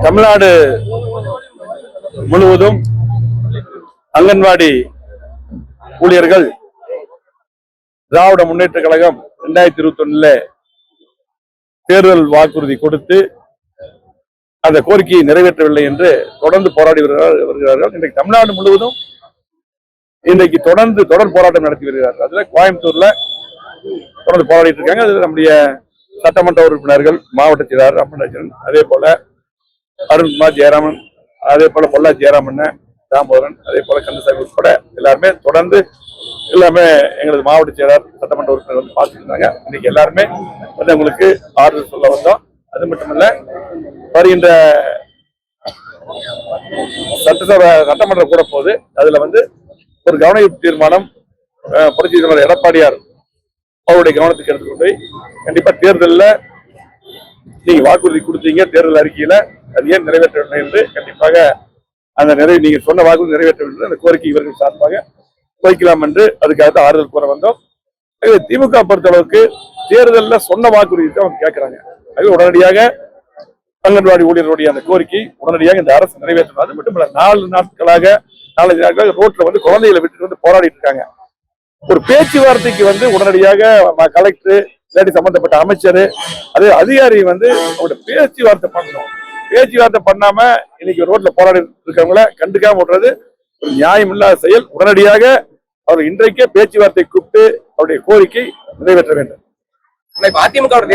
தமிழ்நாடு முழுவதும் அங்கன்வாடி ஊழியர்கள் திராவிட முன்னேற்ற கழகம் 2021 தேர்தல் வாக்குறுதி கொடுத்து அந்த கோரிக்கையை நிறைவேற்றவில்லை என்று தொடர்ந்து போராடி வருகிறார்கள். இன்றைக்கு தமிழ்நாடு முழுவதும் இன்றைக்கு தொடர் போராட்டம் நடத்தி வருகிறார்கள். அதுல கோயம்புத்தூர்ல தொடர்ந்து போராடிட்டு இருக்காங்க. அது நம்முடைய சட்டமன்ற உறுப்பினர்கள், மாவட்ட செயலாளர் ராமராஜன், அதே போல அருண்குமார் ஜெயராமன், அதே போல பொல்லா ஜெயராமன், தாமோதரன், அதே போல கந்தசாமி உட்பட எல்லாருமே தொடர்ந்து எல்லாமே எங்களது மாவட்ட செயலாளர் சட்டமன்ற உறுப்பினர் வந்து பார்த்துருந்தாங்க. இன்னைக்கு எல்லாருமே வந்து உங்களுக்கு ஆறுதல் சொல்ல வந்தோம். அது மட்டுமல்ல, வருகின்ற சட்டமன்ற கூட போது அதுல வந்து ஒரு கவனஈர்ப்பு தீர்மானம் புரட்சி தலைவர் எடப்பாடியார் அவருடைய கவனத்துக்கு எடுத்துக்கொண்டு கண்டிப்பா தேர்தலில் நீங்க வாக்குறுதி கொடுத்தீங்க, தேர்தல் அறிக்கையில அது ஏன் நிறைவேற்றவில்லை என்று கண்டிப்பாக அந்த நீங்க சொன்ன வாக்குறுதி நிறைவேற்றவில்லை அந்த கோரிக்கை இவர்கள் சார்பாக வைக்கலாம் என்று அதுக்காக ஆறுதல் கூற வந்தோம். திமுக பொறுத்தளவுக்கு தேர்தலில் சொன்ன வாக்குறுதி தான் அவங்க கேட்கிறாங்க. அது உடனடியாக அங்கன்வாடி ஊழியர்களுடைய அந்த கோரிக்கை உடனடியாக இந்த அரசு நிறைவேற்றணும். அது மட்டும் இல்ல, 4 நாட்களாக ரோட்ல வந்து குழந்தைகளை விட்டுட்டு வந்து போராடிட்டு இருக்காங்க. ஒரு பேச்சுவார்த்தைக்கு வந்து உடனடியாக கலெக்டர் இல்லாட்டி சம்பந்தப்பட்ட அமைச்சர் அது அதிகாரி வந்து அவங்களோட பேச்சுவார்த்தை பண்ணணும். பேச்சுவார்த்தை பண்ணாம இன்னைக்கு ரோட்ல போராடி இருக்கிறவங்கள கண்டுக்காம விடுறது ஒரு நியாயம் இல்லாத செயல். உடனடியாக அவர் இன்றைக்கே பேச்சுவார்த்தை கூப்பிட்டு அவருடைய கோரிக்கை நிறைவேற்ற வேண்டும். அதிமுக